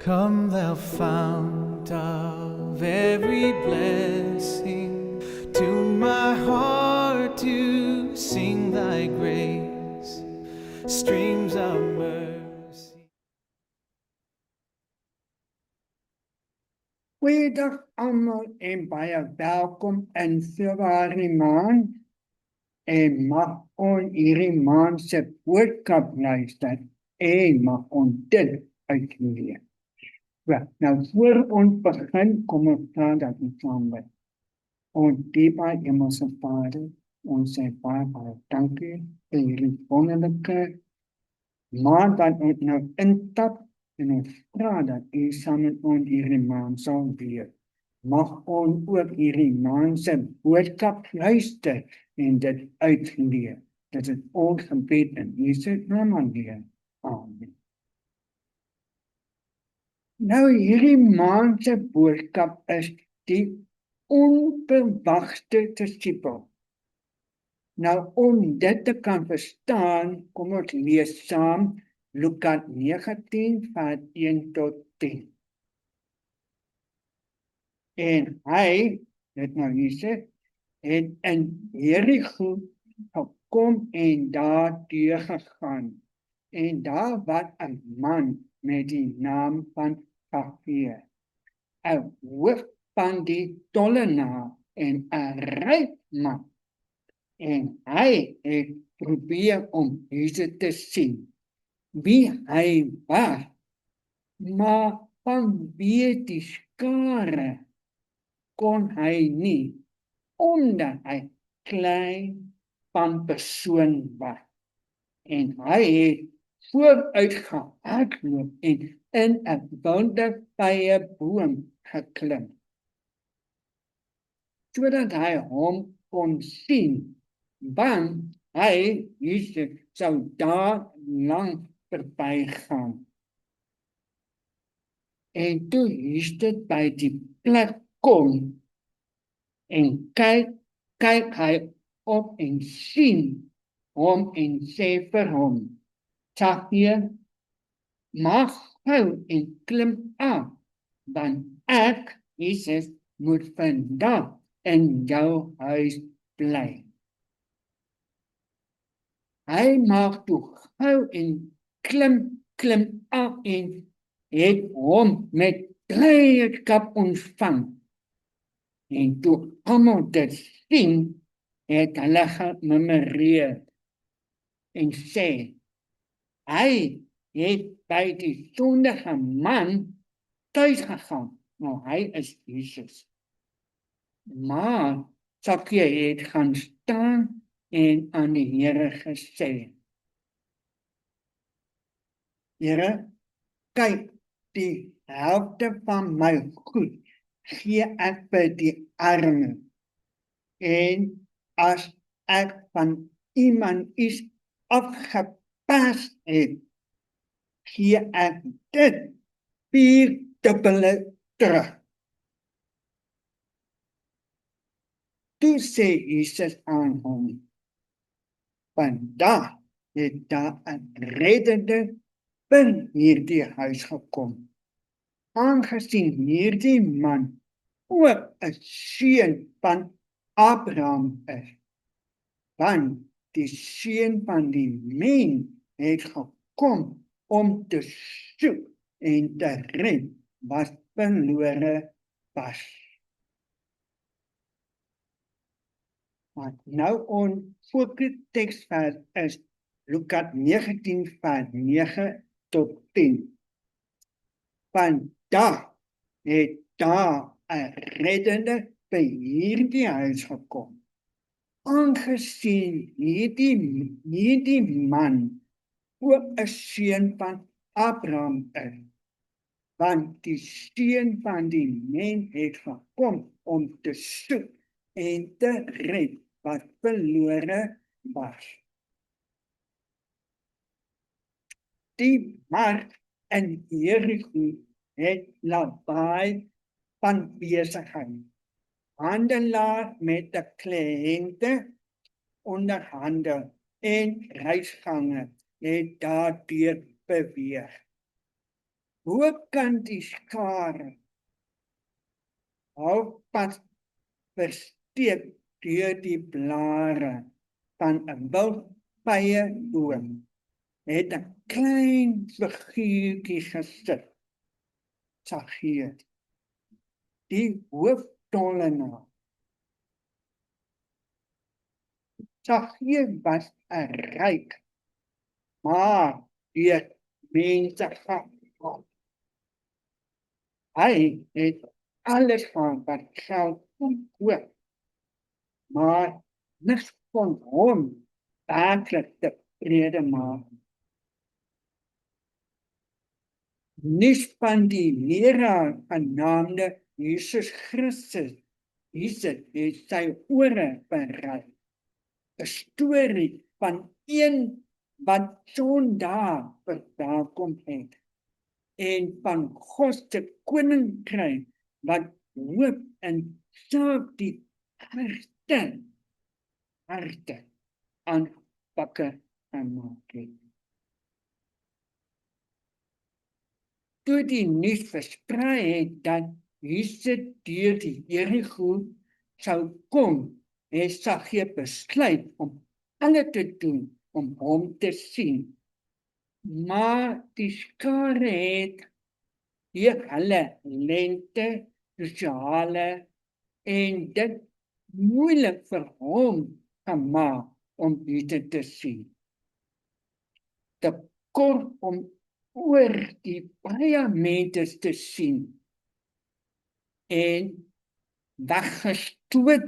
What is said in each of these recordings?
Come, thou fount of every blessing, tune my heart to sing thy grace, streams of mercy. Goeiedag almal en baie welkom in Februarie maand en mag ons hierdie maand se boodskap luister en mag ons dit uitleef. Nou voor ons begin, kom ons praat dat ons saam bid. Ons diepe hemelse Vader, ons sê baie dankie vir hierdie wonderlike maand wat ons nou instap en ons vra dat u saam met ons hierdie maand sal wees. Mag ons ook hierdie maand se boodskap luister en dit uitleef. Dit is ons gebed in Jesus naam alleen. Amen. Nou hierdie maand se boodskap is die onverwachte disipel. Nou om dit te kan verstaan, kom ons lees saam Lukas 19 vers 1 tot 10. En hy, dit nou Jesus, het in Jericho gekom en daar deurgegaan. En daar was 'n man met die naam van Zakkeus, 'n hoof van die tollenaar en 'n ryk man. En hy het probeer om Jesus te sien, wie hy was, maar vanweë die skare kon hy nie, omdat hy klein van persoon was. En hy het vooruit gehardloop en in 'n wonderlike boom geklim, sodat hy hom kon sien, want hy Jesus sou daar langs verbygaan. En toe Jesus by die plek kom en kyk hy op en sien hom en sê vir hom, Zakkeus, maak gou en klim af, want ek, Jesus, moet vandag in jou huis bly. Hy maak toe gou en klim af en het hom met blydskap ontvang. En toe almal dit sien, het hulle gememoreer en sê, hy het by die sondige man thuis gegaan. Nou hy is Jesus. Maar Zakkeus het gaan staan en aan die Here gesê, Here, kyk, die helfte van my goed gee ek vir die arme. En as ek van iemand iets afgepas het, gee ek dit 4-dubbele terug. Toe sê Jesus aan hom, vandag het daar 'n reddende in hierdie huis gekom, aangesien hierdie man ook 'n seun van Abraham is. Want die seun van die mens het gekom om te soek en te red wat verlore was. Maar nou ons fokustekstvers is Lukas 19 vers 9 tot 10. Vandag het daar 'n reddende by hierdie huis gekom, aangesien hierdie man ook 'n seun van Abraham is. Want die seun van die mens het gekom om te soek en te red wat verlore was. Die mark in Jericho het lawaai van besigheid. Handelaar met 'n kliënte onderhandel en reisgangers het daardeur beweeg. hoe kan die skare halfpad versteek deur die blare van 'n wildpyeboom, het 'n klein figuurtjie gesit. Saggeus, die hoofdtollenaar. Saggeus was 'n ryk, maar deur mense gehad. Hy het alles van wat geld kon koop, maar niks kon hom werklik tevrede maak. Niks van die leraar genaamde Jesus Christus, Jesus het sy ore bereik. 'n storie van een wat Sondag verwelkom het, en van God se koninkryk wat hoop en self die harte aan bakke gemaak het. Toe die nuus versprei het dat Jesus deur die Jerigo sou kom, het Saggeus besluit om alles te doen om hom te sien. Maar die skare het deur hulle lengte, sosiale en dit moeilik vir hom gemaak om dit te sien. Te kort om oor die baie mense te sien en weggestoot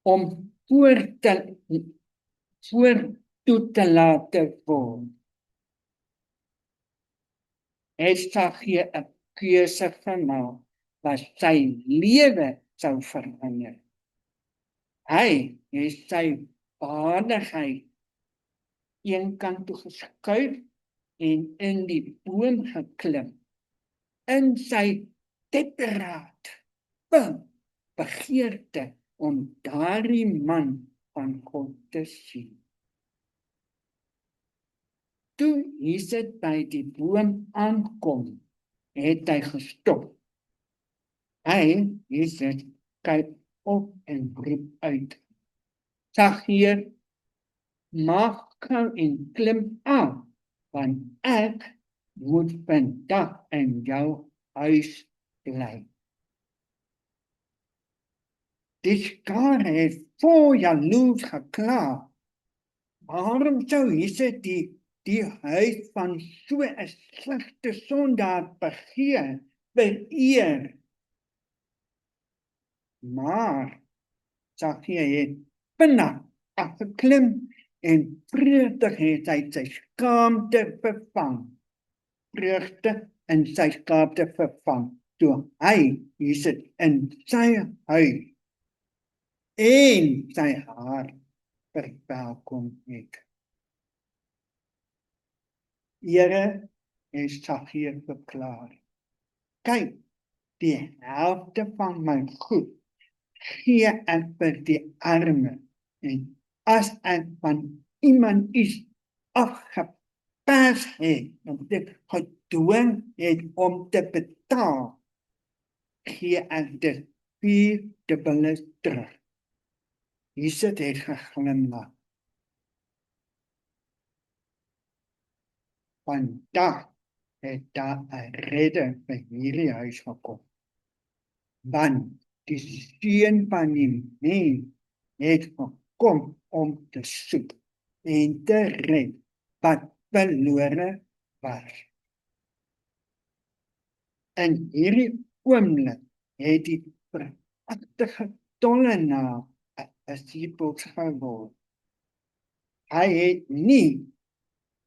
om voor toe te laat word. Het Saggeus 'n keuse gemaak wat sy lewe sou verander. Hy het sy vaardigheid eenkant toe geskuif en in die boom geklim, in sy begeerte om daardie man van God te sien. Toe Jesus by die boom aankom, het hy gestop. Hy, Jesus, kyk op en roep uit: Saggeus, maak gou en klim aan, want ek moet vandag in jou huis bly. Die skare het vol jaloers gekla. Waarom sou Jesus die huis van so 'n slegte sondaar vereer? Maar Saggeus het vinnig afgeklim en vreugdig het hy sy skaamte vervang. Vreugde in sy skaamte vervang, toe hy Jesus in sy huis en sy hart verwelkom het. Here, het Saggeus verklaar: kyk, die helfte van my goed gee ek vir die arme, en as ek van iemand iets afgepers het, om dit gedwing het om te betaal, gee ek dit 4-dubbel terug. Jesus het geglimlag. Vandag het daar 'n redder by hierdie huis gekom, want die Seun van die mens het gekom om te soek en te red wat verlore was. In hierdie oomblik het die veragtige tollenaar 'n disipel geword. Hy het nie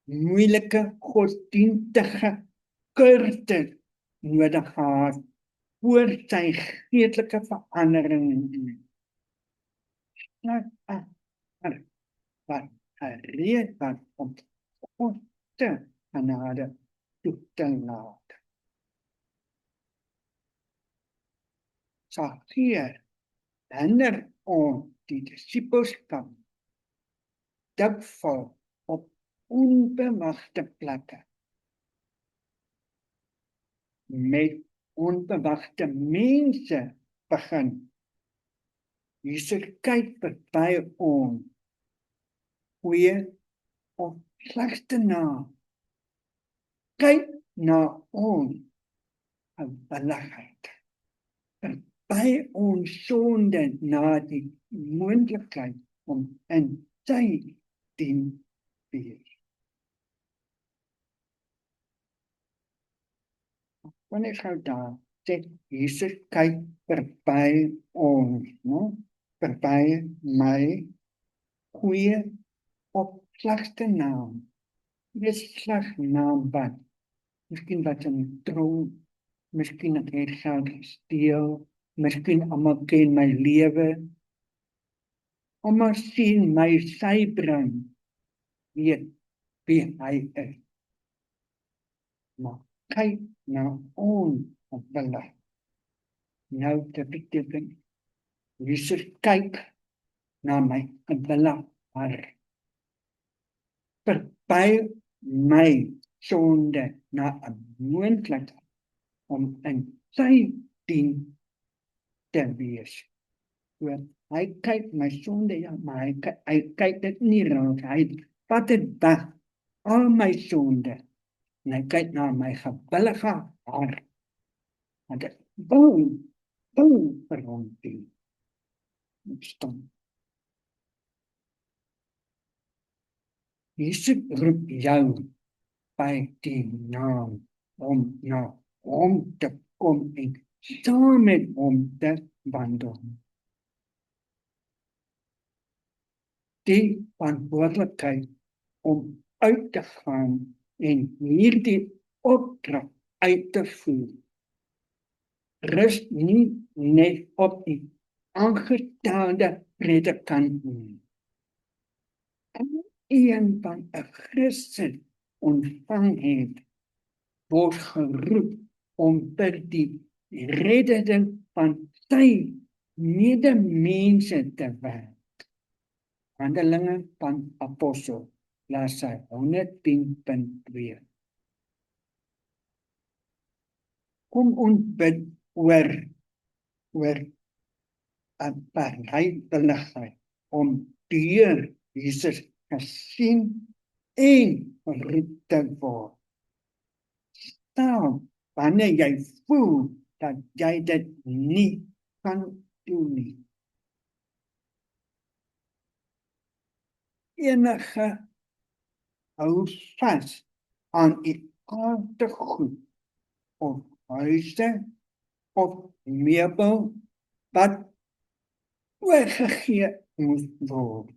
moeilike godsdienstige kursus nodig gehad voor sy geestelike verandering. Wat gereed was om God te genade toe te laat. Saggeus hinder ons die disipelskap dikwels op onbewuste plekke. met onverwachte mense begin. Jesus kyk verby ons, goeie of slegste na. Kyk na ons gewilligheid. Verby ons sonde na die moontlikheid om in sy dien te wees. Wanneer ek gou daar sê, Jesus kyk verby ons, no? Verby my goeie of slegste naam. Dis sleg naam wat, miskien wat in tronk, miskien het ek geld gesteel, miskien almal ken my lewe, almal sien my sy bring, weet wie hy is. Maar kyk na ons gewillig. Nou te beteken, Jesus kyk na my gewillig hart. Verby my sonde na 'n moontlikheid om in sy dien te wees. So, hy kyk my sonde, ja, maar hy kyk dit nie raak, hy vat dit weg, al my sonde, en hy kyk na my gewillige hart, want ek wil vir hom dien. Verstaan? Jesus roep jou by die naam om na hom te kom en saam met hom te wandel. Die verantwoordelikheid om uit te gaan en hierdie opdrag uit te voer, rus nie net op die aangestelde predikant nie. Een van 'n Christen ontvang het, word geroep om vir die redding van sy medemense te werk. Handelinge van Apostel, bladsy 110.2. Kom ons bid oor 'n bereidwilligheid om deur Jesus gesien en geroep te word. Staan wanneer jy voel dat jy dit nie kan doen nie. Enige hou vas aan die aardige goed of huise of meubel wat oorgegee moet word.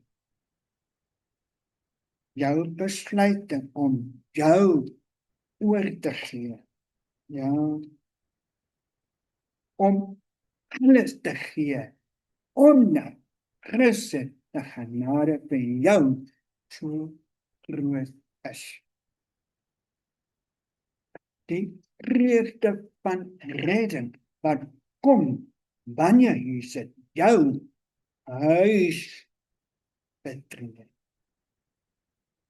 Jou besluite om jou oor te gee, ja, om alles te gee, omdat Christus se genade vir jou so groot is. Die vreugde van redding wat kom wanneer Jesus jou huis betree.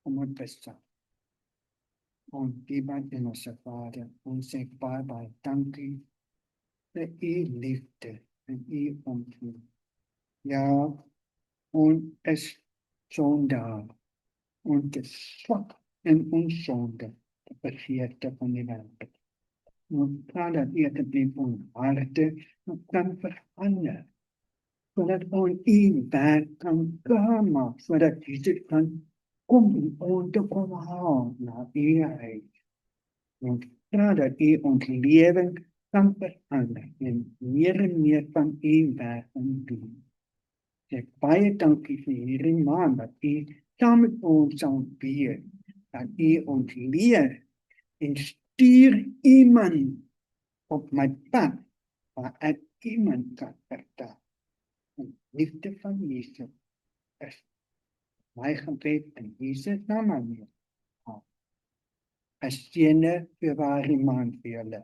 Kom ons bestaan. Ons diep in ons Vader, ons sê baie dankie vir u liefde en u omgee. Ja, ons is sondaar. Ons is swak in ons sonde, die begeerte van die wêreld. Ons praat dat u asseblief ons harte kan verander, sodat ons u werk kan maak, sodat Jesus kan kom en ons te kom haal na u huis. Ons praat dat u ons lewing kan verander en meer van u werk kan doen. Ek baie dankie vir hierdie maand dat u saam met ons sal wees, dat u ons leer en stuur iemand op my pad waar ek iemand kan vertel. En liefde van Jesus is my gebed in Jesus naam. 'n seënde Februarie maand vir julle.